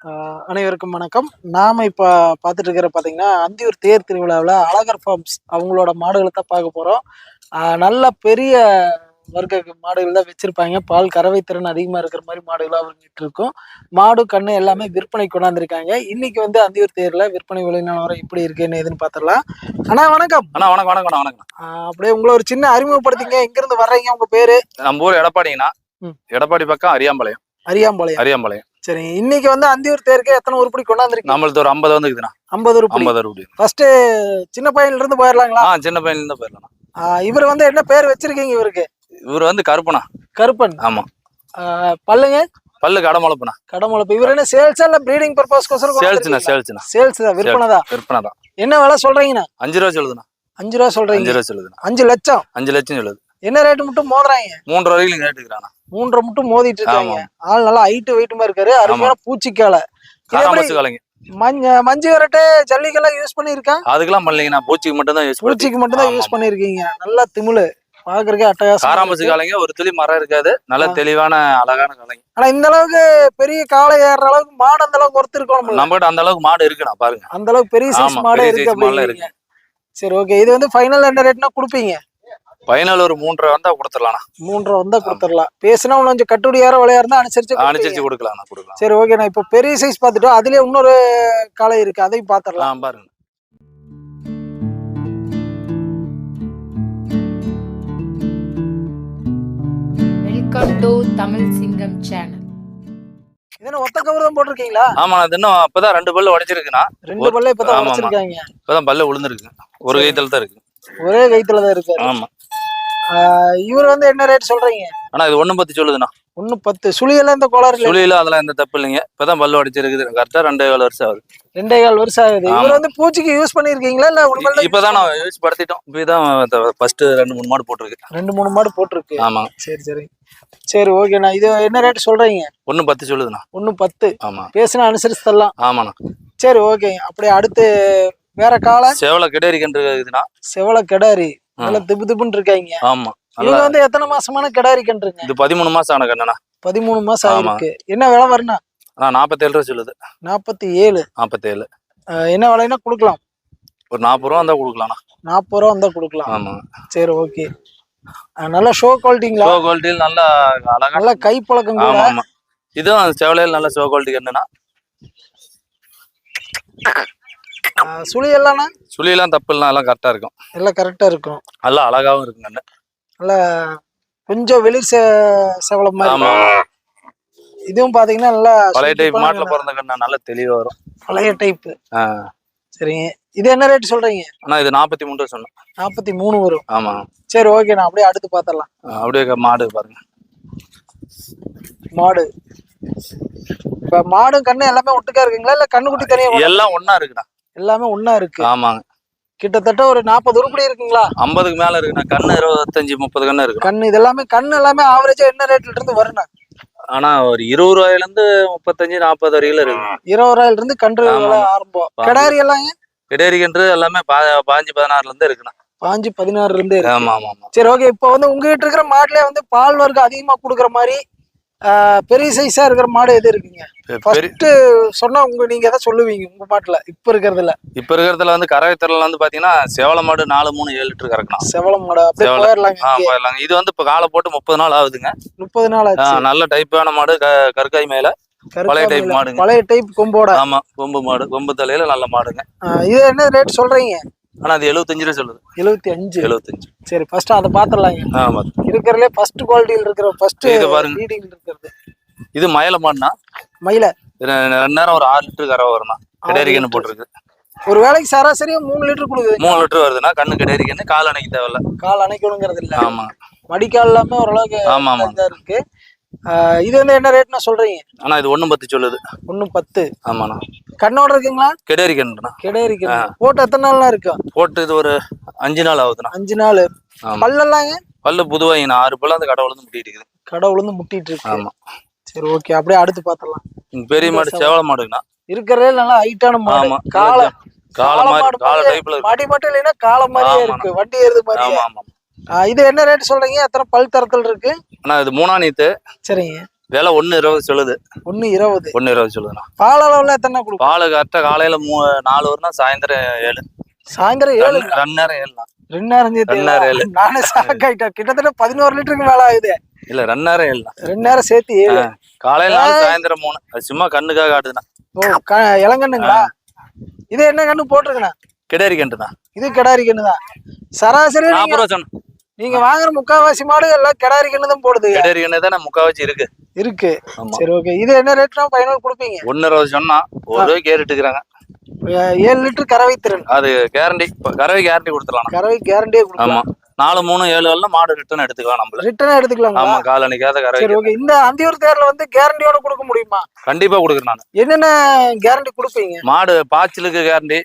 அனைவருக்கும் வணக்கம். நாம இப்ப பார்த்துட்டு இருக்கிற பாத்தீங்கன்னா அந்தியூர் தேர் திருவிழாவில் அழகர் ஃபார்ம்ஸ் அவங்களோட மாடுகளை தான் பார்க்க போறோம். நல்ல பெரிய வர்க்க மாடுகள் தான் வச்சிருப்பாங்க. பால் கறவை திறன் அதிகமா இருக்கிற மாதிரி மாடுகளாக அவர்கிட்ட இருக்கும். மாடு கண்ணு எல்லாமே விற்பனை கொண்டாந்துருக்காங்க. இன்னைக்கு வந்து அந்தியூர் தேர்ல விற்பனை விலை நிலவரம் எப்படி இருக்குன்னு எதுன்னு பாத்திரலாம். அண்ணா வணக்கம். அண்ணா வணக்கம் வணக்கம் வணக்கம். அப்படியே உங்களை ஒரு சின்ன அறிமுகப்படுத்திங்க. எங்க இருந்து வர்றீங்க, உங்க பேரு? நம்ம ஊர் எடப்பாடிங்கண்ணா. எடப்பாடி பக்கம் அரியாம்பாளையம். அரியாம்பாளையம். சரி, இன்னைக்கு வந்து அந்தியூர் தேருக்கு எத்தனை உருப்படி கொண்டாந்துருக்கு? நம்மளுக்கு ஒரு 50 வந்துக்குதுண்ணா. 50 உருப்படி. ஃபர்ஸ்ட் சின்ன பையன்ல இருந்து போயிடலாங்களா? சின்ன பையன்ல இருந்து போயிடலாம். இவர் வந்து என்ன பேர் வச்சிருக்கீங்க இவருக்கு? இவர் வந்து கருப்பனா. கருப்பன். ஆமா. பல்லுங்க? பல்லு கடமுளப்புனா. கடமுளப்பு. இவர் என்ன சேல்ஸ் இல்ல ப்ரீடிங் பர்பஸ்க்கோசரம்? சேல்ஸ் தான். விற்பனை தான். என்ன விலை சொல்றீங்கண்ணா? 5 ரூபா சொல்லுதுண்ணா. 5 ரூபா சொல்றீங்க? 5 ரூபா சொல்லுதுண்ணா. 5 லட்சம். 5 லட்சம் சொல்லுது. என்ன ரேட் மட்டும் மோதுறாங்க? 3 வரைக்கும் ரேட் இருக்கிறானா? 3 மட்டும் மோதிட்டு இருக்காங்க. ஆள் நல்லா ஹைட் வெயிட்டுமா இருக்காரு. அருமையான பூச்சிக்கால. மஞ்சு வரட்டு ஜல்லிக்கெல்லாம் யூஸ் பண்ணிருக்கா? அதுக்கெல்லாம் பண்ணலீங்கண்ணா. பூச்சிக்கு மட்டும் தான் யூஸ் பண்ணிருக்கீங்க. நல்லா திமிழு பாக்குறதுக்கு அட்டகாசம். காராம்பூச்சி காலைங்க ஒரு துளி மரம் இருக்காது. நல்ல தெளிவான அழகான காலைங்க. ஆனா இந்த அளவுக்கு பெரிய காலை ஏறுற அளவுக்கு மாடு அந்த அளவுக்கு ஒருத்தர் இருக்கணும். நம்மகிட்ட அந்த அளவுக்கு மாடு இருக்குண்ணா. பாருங்க அந்த அளவுக்கு பெரிய சைஸ் மாடு இருக்கு. சரி, ஓகே. இது வந்து ஃபைனல் என்ன ரேட்னா கொடுப்பீங்க? ஃபைனல் ஒரு 3.5 வந்தா கொடுத்துடலாம். 3.5 வந்தா கொடுத்துடலாம். பேசினா கொஞ்சம் கட்டுடி யாரோ விலையா இருந்தா அனுசரிச்சு கொடுக்கலாம். சரி, ஓகே. நான் இப்போ பெரிய சைஸ் பார்த்துட்டோம். அதுலயே இன்னொரு காலை இருக்கு, அதையும் பாத்துடலாம். பாருங்க. வெல்கம் டு தமிழ் சிங்கம் சேனல். இதென்ன ஒத்த கவர் தான் போட்டிருக்கீங்களா? ஆமா, அது இன்னும் அப்பதான் 2 பல்லு உடைச்சிருக்குண்ணா. 2 பல்ல இப்பதான் உடைச்சிருக்காங்க. இப்பதான் பல்லு விழுந்துருக்கு. ஒரு கைத்துல தான் இருக்கு. ஒரே கைத்துல தான் இருக்கு. ஆமா. இவர் வந்து என்ன ரேட் சொல்றீங்க? ஆனா இது 1.10 சொல்லுதுண்ணா. 1.10. சுழியெல்லாம் இந்த கோளாறு இல்ல? சுழியில அதெல்லாம் எந்த தப்பு இல்லைங்க. இப்பதான் பல்லு அடிச்சிருக்குது. கரெக்டா 2.25 வருஷம் ஆகுது. 2.25 வருஷம் ஆகுது. இவர் வந்து பூச்சிக்கு யூஸ் பண்ணிருக்கீங்களா இல்ல உண்மையில? இப்பதான் நான் யூஸ் படுத்திட்டோம். இப்பதான் ஃபர்ஸ்ட் 2-3 மாடு போட்டிருக்கு. 2-3 மாடு போட்டிருக்கு. ஆமா. சரி, ஓகேண்ணா. இது என்ன ரேட் சொல்றீங்க? 1.10 சொல்லுதுண்ணா. 1.10. ஆமா. பேசினா அனுசரிச்சு தரலாம். ஆமாண்ணா. சரி, ஓகே. அப்படியே அடுத்து வேற காலை? செவல கிடாரி கன்று இருக்குதுண்ணா. செவல கிடாரி நல்ல திப்பு திப்புன்னு இருக்காங்க. ஆமா. இவங்க வந்து எத்தனை மாசமான கிடாரி கன்றுங்க? இது 13 மாசம் ஆன கண்ணுண்ணா. 13 மாசம் ஆயிருக்கு. என்ன விலை வரணும்? 47 ரூபா சொல்லுது. 47. என்ன விலைன்னா கொடுக்கலாம்? ஒரு 40 ரூபா வந்தா கொடுக்கலாம்ண்ணா. 40 ரூபா வந்தா கொடுக்கலாம். ஆமா. சரி, ஓகே. நல்ல ஷோ குவாலிட்டிங்களா? ஷோ குவாலிட்டியில் நல்ல அழகா நல்ல கை பழக்கம். ஆமா. இதுவும் செவலையில் நல்ல ஷோ குவாலிட்டி கண்ணுண்ணா. சுழி எல்லாம்? சுழியெல்லாம் தப்பு இல்லை. எல்லாம் கரெக்டா இருக்கும். எல்லாம் கரெக்டா இருக்கும். நல்லா அழகாவும் இருக்கும் கண்ணு. நல்லா கொஞ்சம் வெளிர் செவலம் மாதிரி. ஆமா. இதுவும் பாத்தீங்கன்னா நல்லா பழைய டைப் மாட்டுல பிறந்த கண்ணா. நல்ல தெளிவா வரும். பழைய டைப். சரிங்க. இது என்ன ரேட் சொல்றீங்க? ஆனா இது 43 ரூபா சொன்னேன். 43 வரும். ஆமா. சரி, ஓகே. நான் அப்படியே அடுத்து பாத்திரலாம். அப்படியே மாடு பாருங்க. மாடு இப்ப மாடு கண்ணு எல்லாமே ஒட்டுக்கா இருக்குங்களா இல்ல கண்ணுக்குட்டி தனியா? எல்லாம் ஒன்னா இருக்குண்ணா. எல்லாமே ஒன்னா இருக்கு. ஆமாங்க. கிட்டத்தட்ட ஒரு 40 உருப்படி இருக்குங்களா? 50க்கு மேல இருக்குண்ணா. கண்ணு 25-30 கண்ணு இருக்கு. கண்ணு இதெல்லாமே கண்ணு எல்லாமே ஆவரேஜா என்ன ரேட்ல இருந்து வரும்னா? ஆனா ஒரு 20 ரூபாயில இருந்து 35-40 வரையில இருக்கு. 20 ரூபாயில இருந்து கன்று ஆரம்பம். கிடாரி எல்லாம்? கிடாரி கன்று எல்லாமே 15-16 இருந்து இருக்குண்ணா. 15-16 இருந்து இருக்கு. ஆமா ஆமா. சரி, ஓகே. இப்போ வந்து உங்ககிட்ட இருக்கிற மாட்டுல வந்து பால் வர்க்கம் அதிகமா கொடுக்குற மாதிரி பெரிய சைஸா இருக்கிற மாடு எது இருக்குங்க? ஃபர்ஸ்ட் சொன்னா நீங்க எதை சொல்லுவீங்க உங்க மாட்டுல இப்ப இருக்கிறதுல வந்து கறவை திறல வந்து பாத்தீங்கன்னா செவல மாடு 4-3-7 லிட்டர் கறக்கலாம். செவல மாடு அப்படியே போயிடலாங்க. இது வந்து இப்ப காலை போட்டு 30 நாள் ஆகுதுங்க. 30 நாள் ஆச்சு. நல்ல டைப்பான மாடு. கற்காய் மேல பழைய டைப் மாடுங்க. பழைய டைப் கொம்போட. ஆமா, கொம்பு மாடு. கொம்பு தலையில நல்ல மாடுங்க. இது என்ன ரேட் சொல்றீங்க? ஆனா அது 75 ரூபா சொல்லுது. 75. சரி, ஃபர்ஸ்ட் அதை பாத்துடலாங்க. ஆமா. இருக்கிறதுல ஃபர்ஸ்ட் குவாலிட்டியில் இருக்கிற ஃபர்ஸ்ட் இது பாருங்க. இருக்கிறது இது மயில மாடுனா. மயில 2 நேரம் ஒரு 6 லிட்டர் கறவை வரும்னா. கிடாரிக்கன்னு போட்டிருக்கு. ஒரு வேளைக்கு சராசரியா 3 லிட்டர் கொடுக்குது. 3 லிட்டர் வருதுன்னா கண்ணு கிடாரிக்கன்னு. கால் அணைக்க தேவையில்ல. கால் அணைக்கணுங்கிறது இல்ல. ஆமா. மடிக்கால் எல்லாமே ஓரளவுக்கு இருக்கு. இது வந்து என்ன ரேட்னா சொல்றீங்க? ஆனா இது 1.10 சொல்லுது. 1.10. ஆமாண்ணா. கண்ணோட இருக்குங்களா? கிடாரி கண்ணுண்ணா. கிடாரி கண்ணு போட்டு எத்தனை நாள்லாம் இருக்கு? போட்டு இது ஒரு 5 நாள் ஆகுதுண்ணா. 5 நாள். பல்லெல்லாம்? பல்லு புதுவாயிண்ணா. 6 பல்லு அந்த கடவுள் வந்து முட்டிட்டு இருக்குது. கடவுள் வந்து முட்டிட்டு இருக்கு. ஆமா. சரி, ஓகே. அப்படியே அடுத்து பாத்திரலாம். பெரிய மாடு செவல மாடுங்கண்ணா. இருக்கிறதே நல்லா ஹைட்டான மாடு. ஆமா. காலை மாதிரி கால டைப்ல மடி மட்டும் இல்லைன்னா காலை மாதிரியே இருக்கு. வண்டி ஏறுது மாதிரி. ஆமா ஆமா. இது என்ன ரேட் சொல்றீங்க? எத்தனை பல் தரத்துல இருக்கு? ஆனா இது 3ஆம் நீத்து. சரிங்க. விலை 1.20 சொல்லுது. 1.20. 1.20 சொல்லுதுண்ணா. பால் அளவுல எத்தனை கொடுக்கும்? பால் கரெக்டா காலையில 4 வரணும், சாயந்தரம் 7. சாயந்தரம் 7. 2 நேரம் 7. 2 நேரம் நானே ஷாக் ஆயிட்டேன். கிட்டத்தட்ட 11 லிட்டருக்கு மேல ஆகுது. இல்ல 2 நேரம் 7. 2 நேரம் சேர்த்து 7. காலையில 4, சாயந்தரம் 3. அது சும்மா கண்ணுக்காக காட்டுதுண்ணா. ஓ, இளங்கண்ணுங்களா? இது என்ன கண்ணு போட்டிருக்கண்ணா? கிடாரி கண்டுண்ணா. இது கிடாரி கண்ணு தான். சராசரி 40 ரூபா சொன்ன. நீங்க வாங்குற முக்காவாசி மாடு எல்லாம் கிடாரி கண்ணு தான் போடுது. கிடாரி கண்ணு தான் முக்காவாசி இருக்கு. சரி, ஓகே. இது என்ன ரேட்னா ஃபைனல் கொடுப்பீங்க? 1.20 சொன்னா 1 ரூபாய் கேட்டுக்கிறாங்க. 7 லிட்டர் கறவை திறன். அது கேரண்டி. கறவை கேரண்டி கொடுத்துடலாம். கறவை கேரண்டியே கொடுக்கலாம். ஆமா. 4, 3, 7 வரலாம் மாடு ரிட்டர்ன் எடுத்துக்கலாம். நம்மள ரிட்டர்ன் எடுத்துக்கலாம். ஆமா, கால் அணிக்காத கறவை. சரி, ஓகே. இந்த அந்தியூர் தேர்ல வந்து கேரண்டியோட கொடுக்க முடியுமா? கண்டிப்பா கொடுக்குறேன் நான். என்னென்ன கேரண்டி கொடுப்பீங்க? மாடு பாய்ச்சலுக்கு கேரண்டி,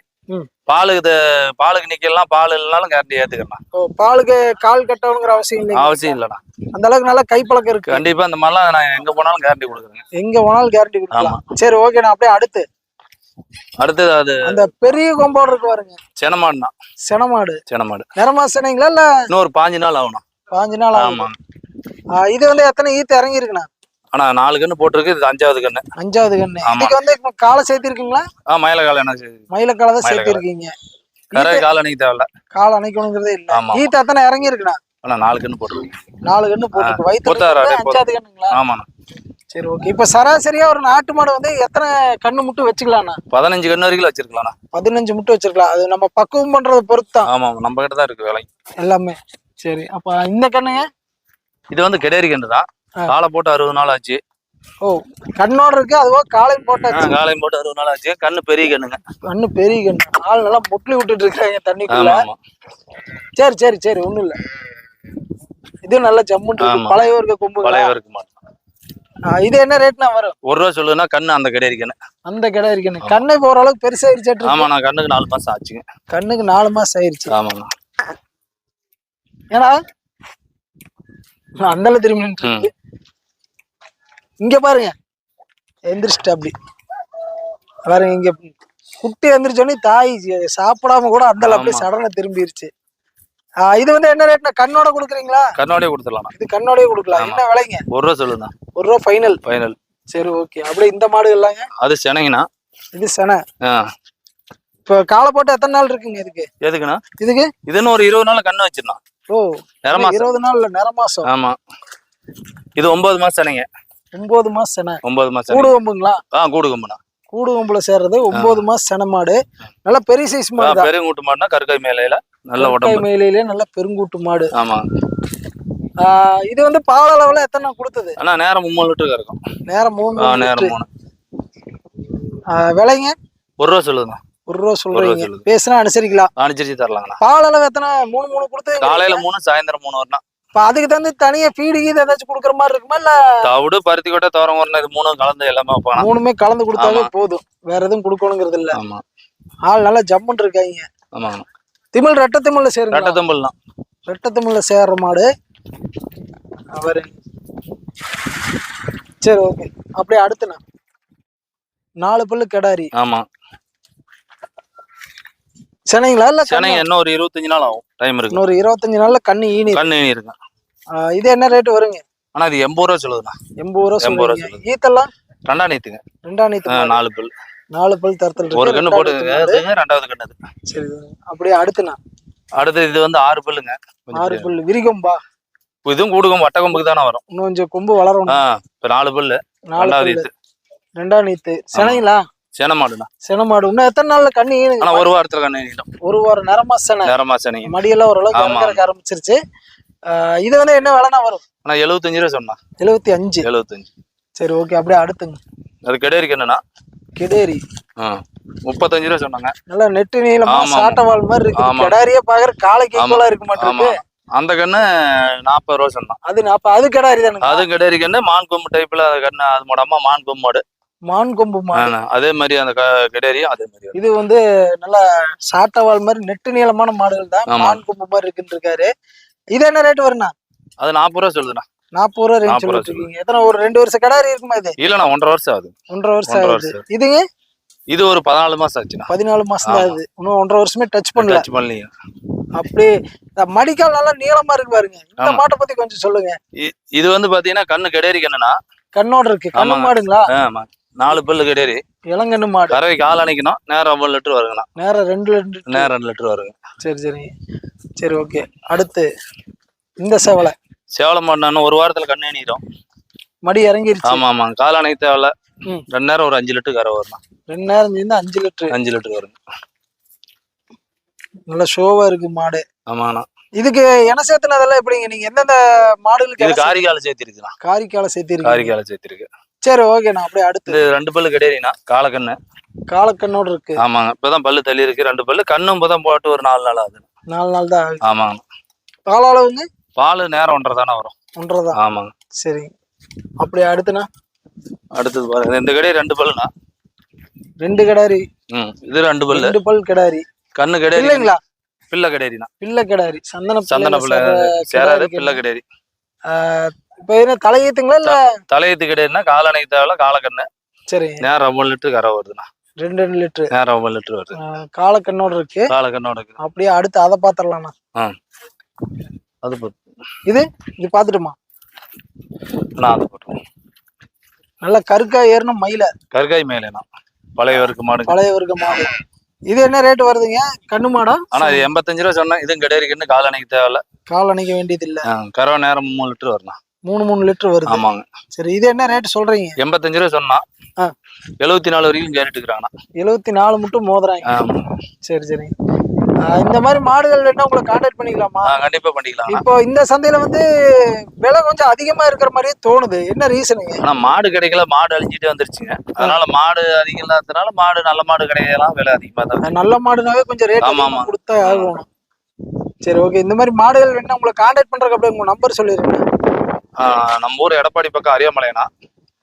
பாலுக்கு நிக்கலாம், பால் இல்லைனாலும் கேரண்டி ஏத்துக்கிறேன். ஓ, பாலுக்கு கால் கட்டணுங்கிற அவசியம் இல்லை. அவசியம் இல்லைண்ணா. அந்த அளவுக்கு நல்லா கைப்பழக்கம் இருக்கு. கண்டிப்பா இந்த மாதிரிலாம் நான் எங்க போனாலும் கேரண்டி கொடுக்குறேன். எங்க போனாலும் கேரண்டி கொடுக்கலாம். சரி, ஓகே. நான் அப்படியே அடுத்தது அது அந்த பெரிய கொம்போடு இருக்கு பாருங்க. செனமாடுண்ணா. செனமாடு. நிறமா செனைங்களா இல்ல? இன்னொரு 5 நாள் ஆகணும். 5 நாள் ஆகும். ஆமா. இது வந்து எத்தனை ஈத்து இறங்கி இருக்குண்ணா? ஆனா 4 கண்ணு போட்டிருக்கு. இது 5வது கண்ணு. 5வது கண்ணு. இதுக்கு வந்து காலை சேர்த்திருக்கீங்களா? மயில காலை என்ன மயில தான் சேர்த்திருக்கீங்க. கரை கால் அணைக்க தேவையில்ல. கால் அணைக்கணுங்கிறதே இல்ல. ஈத்து எத்தனை இறங்கி இருக்குண்ணா? ஆனா 4 கண்ணு போட்டிருக்கு. 4 கண்ணு போட்டிருக்கு. வயிற்று 5வது கண்ணுங்களா? ஆமாண்ணா. சரி, ஓகே. இப்ப சராசரியா ஒரு நாட்டு மாடு வந்து எத்தனை கண்ணு முட்டு வச்சுக்கலாம்ண்ணா? 15 கண்ணு வரைக்கும் வச்சிருக்கலாம். 15 முட்டு வச்சிருக்கலாம். அது நம்ம பக்குவம் பண்றதை பொறுத்து தான். ஆமா, நம்ம கிட்ட தான் இருக்கு வேலை எல்லாமே. சரி, அப்ப இந்த கண்ணுங்க இது வந்து கிடேரி கண்ணு தான். காலை போட்டு 60 நாள் ஆச்சு. ஓ, கண்ணோட இருக்கு. அதுவோ காலையும் போட்டாச்சு. காலையும் போட்டு 60 நாள் ஆச்சு. கண்ணு பெரிய கண்ணுங்க. கண்ணு பெரிய கண்ணு. ஆள் நல்லா முட்லி விட்டுட்டு இருக்காங்க தண்ணிக்குள்ள. சரி, ஒண்ணும் இல்ல. இது நல்ல ஜம்முன்னு பழைய இருக்க கொம்பு. பழைய இருக்கு மாட்டோம். இது என்ன ரேட்னா வரும்? 1 ரூபா சொல்லுன்னா கண்ணு அந்த கிடேரி கண்ணு. அந்த கிடேரி கண்ணு. கண்ணு இப்போ ஓரளவுக்கு பெருசாயிருச்சு. ஆமா, நான் கண்ணுக்கு 4 மாசம் ஆச்சுங்க. கண்ணுக்கு 4 மாசம் ஆயிருச்சு. ஆமாங்க. ஏன்னா அந்தல திரும்பி இங்க பாருங்க, எந்திரிச்சிட்டு அப்படி பாருங்க. இங்க குட்டி எந்திரிச்சோடனே தாய் சாப்பிடாம கூட அந்தல அப்படியே சடனை திரும்பிருச்சு. இது வந்து என்ன ரேட்னா? கண்ணோட கொடுக்குறீங்களா? கண்ணோடய கொடுத்துடலாம். இது கண்ணோடய கொடுக்கலாம். என்ன விலைங்க? 1 ரூபா சொல்லுண்ணா. 1 ரூபா ஃபைனல். சரி, ஓகே. அப்படியே இந்த மாடு எல்லாங்க? அது செனைங்கண்ணா. இது செனை. இப்போ காலை போட்டு எத்தனை நாள் இருக்குங்க இதுக்கு? எதுக்குண்ணா? இதுன்னு ஒரு 20 நாள் கண்ணு வச்சிடலாம். ஓ, 20 நாள் இல்ல, நிற மாசம். ஆமா. இது 9 மாசம் செனைங்க. 9 மாசம் செனை. 9 மாசம். கூடு கொம்புங்களா? கூடு கொம்புண்ணா. கூடு கொம்புல சேர்றது 9 மாசம் செனை மாடு. நல்ல பெரிய சைஸ் மாடு. பெருங்கூட்டு மாடுனா கருக்கை மேலையில நல்ல உடம்பு. மேலையில நல்ல பெருங்கூட்டு மாடு. ஆமா. இது வந்து பால் அளவுல எத்தனை கொடுத்தது? ஆனா நேரம் 3 லிட்டருக்கு இருக்கும். நேரம் 3. நேரம் 3. விலைங்க? 1 ரூபா சொல்லுங்க. 1 ரூபா சொல்றீங்க. பேசினா அனுசரிக்கலாம். அனுசரிச்சு தரலாங்கண்ணா. பால் அளவு எத்தனை? 3 கொடுத்து காலையில 3, சாயந்தரம் 3 வரணும். இப்ப அதுக்கு தந்து தனியா ஃபீடு கீது ஏதாச்சும் கொடுக்குற மாதிரி இருக்குமா? இல்ல தவிடு, பருத்தி கொட்டை, தோரம் வரணும். இது 3 கலந்து எல்லாமே வைப்பாங்க. 3மே கலந்து கொடுத்தாலே போதும். வேற எதுவும் கொடுக்கணுங்கிறது இல்ல. ஆமா. ஆள் நல்லா ஜம்முன்னு இருக்காங்க. ஆமா. திமிழ் ரெட்டை திமிழ்ல சேருங்க. ரெட்டை திமிழ்ல சேர்ற மாடு அவரு. சரி, ஓகே. அப்படியே அடுத்துண்ணா 4 பல்லு கிடாரி. ஆமா. சென்னைங்களா? இல்ல சென்னைங்க. இன்னும் ஒரு 25 நாள் ஆகும். டைம் இருக்கு. இன்னொரு 25 நாள்ல கண்ணு ஈனி இருக்கு. இது என்ன ரேட் வருங்க? ஆனா இது 80 ரூபா சொல்லுதுண்ணா. 80 ரூபா சொல்லுங்க. ஈத்தெல்லாம் 2ஆம் நீத்துங்க. 2ஆம் நீத்து. 4 பல். 4 பல் தரத்துல இருக்கு. ஒரு கண்ணு போட்டுங்க. 2வது கண்ணு அது. சரி, அப்படியே அடுத்துண்ணா. அடுத்து இது வந்து 6 பல்லுங்க. 6 பல் விரிகொம்பா? இதுவும் கூடுகொம்பு, வட்டக்கொம்புக்கு தானே வரும். இன்னும் கொஞ்சம் கொம்பு வளரும். இப்ப 4 பல்லு. 2ஆம் நீத்து. சென்னைங்களா? சென மாடுண்ணா. சென மாடு. இன்னும் எத்தனை நாள்ல கண்ணு ஈனுங்க? ஆனா 1 வாரத்துல கண்ணு ஈனிடும். 1 வாரம். நிறமா செனை. மடியெல்லாம் ஓரளவுக்கு இறங்க ஆரம்பிச்சிருச்சு. இது வந்து என்ன விலைனா வரும்? ஆனா 75 ரூபா சொன்னா. 75. சரி, ஓகே. அப்படியே அடுத்துங்க. அது கிடேரி கண்ணுண்ணா. கிடேரி 35 ரூபா சொன்னாங்க. நல்லா நெட்டு நீளமா சாட்டவால் மாதிரி இருக்கு. கிடாரியே பாக்குற காலைக்கு ஈக்குவலா இருக்க மாட்டேங்குது. அந்த கண்ணு 40 ரூபா சொன்னா. அது 40. அது கிடாரி தானே? அது கிடேரி கண்ணு. மான் கொம்பு டைப்ல கண்ணு. அது மூடமா மான் கொம்பு மாடு. மான் கொம்பு மாடு. அதே மாதிரி அந்த கிடேரியும் அதே மாதிரி. இது வந்து நல்லா சாட்டவால் மாதிரி நெட்டு நீளமான மாடுகள் தான். மான் கொம்பு மாதிரி இருக்குன்னு இருக்காரு. இது என்ன ரேட் வரும்னா? அது 40 ரூபா சொல்லுதுண்ணா. 40 ரூபா ரேஞ்ச் சொல்லிட்டு இருக்கீங்க. எத்தனை ஒரு 2 வருஷம் கிடாரி இருக்குமா இது? இல்லண்ணா, 1.5 வருஷம் ஆகுது. 1.5 வருஷம் ஆகுது. இதுங்க? இது ஒரு 14 மாசம் ஆச்சுண்ணா. 14 மாசம் தான் ஆகுது. இன்னும் 1.5 வருஷமே டச் பண்ணல. அப்படியே மடிக்கால் நல்லா நீளமா இருக்கு பாருங்க. இந்த மாட்டை பத்தி கொஞ்சம் சொல்லுங்க. இது வந்து பாத்தீங்கன்னா கண்ணு கிடேரி கண்ணுனா கண்ணோட இருக்கு. கண்ணு ஆமாங்க. மாடுங்களா? ஆமா 4 பல்லு கிடையாது. இளங்கண்ணு மாடு. கறவைக்கு ஆள் அணைக்கணும். நேரம் 1 லிட்டர் வருங்கண்ணா. நேரம் 2 லிட்டர். நேரம் 2 லிட்டர் வருங்க. சரி. சரி ஓகே. அடுத்து இந்த செவலை. சேவலை மாடு நான் 1 வாரத்துல கண்ணு அணிக்கிறோம். மடி இறங்கிருச்சு. ஆமா கால் அணைக்க தேவையில்ல. 2 நேரம் ஒரு 5 லிட்டர் கறவை வரும். 2 நேரம் சேர்ந்து 5 லிட்டர். 5 லிட்டர் வருங்க. நல்ல ஷோவா இருக்கு மாடு. ஆமாண்ணா. இதுக்கு என்ன சேர்த்துனதெல்லாம் எப்படிங்க? நீங்க எந்தெந்த மாடுகளுக்கு? இது காரிக்கால சேர்த்திருக்குண்ணா. காரிக்கால சேர்த்திருக்கு. காரிக்கால சேர்த்திருக்கு. சரி ஓகேண்ணா. அப்படியே அடுத்து இது 2 பல்லு கிடையாதுண்ணா. காலக்கண்ணு. காலக்கண்ணோட இருக்கு. ஆமாங்க. இப்பதான் பல்லு தள்ளி இருக்கு. 2 பல்லு. கண்ணும் இப்பதான் போட்டு ஒரு 4 நாள் ஆகுது. 4 நாள் தான் ஆகுது. ஆமாங்க. பால் அளவுங்க? பால் நேரம் 1.5 தானே வரும். 1.5 தான். ஆமாங்க. சரி. அப்படியே அடுத்துண்ணா? அடுத்தது பாருங்க. இந்த கடை 2 பல்லுண்ணா. 2 கிடாரி. இது 2 பல்லு. 2 பல் கிடாரி. கண்ணு கிடையாது இல்லைங்களா? பிள்ளை கிடையாதுண்ணா. பிள்ளை கிடாரி. சந்தன பிள்ளை சேராது. பிள்ளை கிடையாது. இப்ப என்ன தலையீத்துங்களா இல்ல? தலையீத்து கிடையாதுன்னா கால் அணைக்க தேவையில்ல. காலக்கண்ணு. சரி. நேரம் 1 லிட்டர் கறவை வருதுண்ணா. 2 லிட்டர். நேரம் 1 லிட்டர் வருது. காலக்கண்ணோட இருக்கு. காலக்கண்ணோட இருக்கு. அப்படியே அடுத்து அதை பாத்திரலாம்ண்ணா. அது போட்டு இது பாத்துட்டுமா? நான் அதை போட்டுருவேன். நல்ல கருக்காய் ஏறணும் மயில. கருக்காய் மேலேண்ணா. பழைய வர்க்க மாடு. பழைய வர்க்க மாடு. இது என்ன ரேட் வருதுங்க? கண்ணு மாடா? ஆனா இது 85 ரூபா சொன்னேன். இதுவும் கிடையாது. கால் அணைக்க தேவையில்ல. கால் அணைக்க வேண்டியது இல்ல. கறவை நேரம் 3 லிட்டர் வருண்ணா. 3 லிட்டர் வருது. ஆமாங்க. சரி. இது என்ன ரேட் சொல்றீங்க? 85 ரூபா சொன்னா 74 வரைக்கும் கேட்டுக்கிறாங்கண்ணா. 74 மட்டும் மோதுறாங்க. சரி. இந்த மாதிரி மாடுகள் வேணா உங்களை கான்டாக்ட் பண்ணிக்கலாமா? கண்டிப்பா பண்ணிக்கலாம். இப்போ இந்த சந்தையில வந்து விலை கொஞ்சம் அதிகமா இருக்கிற மாதிரியே தோணுது. என்ன ரீசனுங்க? ஆனா மாடு கிடைக்கல. மாடு அழிஞ்சிட்டே வந்துருச்சுங்க. அதனால மாடு அதிகம் இல்லாததுனால மாடு நல்ல மாடு கிடைக்கலாம். விலை அதிகமா தான். நல்ல மாடுனாவே கொஞ்சம் ரேட் கொடுத்தா ஆகணும். சரி ஓகே. இந்த மாதிரி மாடுகள் வேணா உங்களை கான்டாக்ட் பண்றதுக்கு அப்படியே உங்க நம்பர் சொல்லிருங்க. நம்ம ஊர் எடப்பாடி பக்கம் அரியாமலைண்ணா.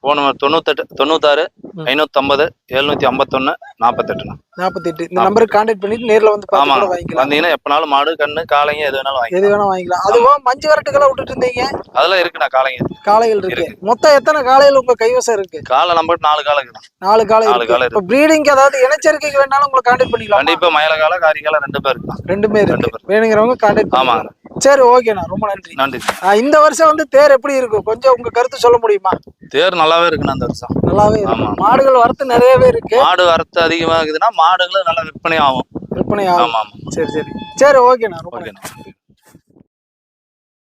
Phone number 98 96 550 751 48. 48. இந்த நம்பருக்கு கான்டாக்ட் பண்ணிட்டு நேர்ல வந்து பார்த்து வாங்கிக்கலாம். வந்தீங்கன்னா எப்பனாலும் மாடு கண்ணு காளைங்க எது வேணாலும் வாங்கிக்கலாம். எது வேணா வாங்கிக்கலாம். அதுவும் மஞ்சு வரட்டுகளை விட்டுட்டு இருந்தீங்க. அதெல்லாம் இருக்குண்ணா. காளைகள் இருக்கு. மொத்தம் எத்தனை காளைகள் உங்க கைவசம் இருக்கு? காலை நம்பர் 4 காலை இருக்குண்ணா. 4 காளை இருக்கு. இப்ப பிரீடிங் அதாவது இனச்சேர்க்கைக்கு வேணாலும் உங்களை கான்டாக்ட் பண்ணிக்கலாம். கண்டிப்பா மயில காலை காரி காலை 2 பேர் இருக்கு. 2 பேர் வேணுங்கிறவங்க கான்டாக்ட். ஆமாங்க. சரி ஓகேண்ணா. ரொம்ப நன்றி. நன்றி. இந்த வருஷம் வந்து தேர் எப்படி இருக்கும்? கொஞ்சம் உங்க கருத்து சொல்ல முடியுமா? தேர் நல்லாவே இருக்குண்ணா. இந்த வருஷம் நல்லாவே இருக்கு. மாடுகள் வரத்து நிறையவே இருக்கு. மாடு வரத்து அதிகமா இருக்குதுன்னா மாடுகளும் நல்லா விற்பனை ஆகும். விற்பனை ஆகும். சரி ஓகேண்ணா. ரொம்ப நன்றி.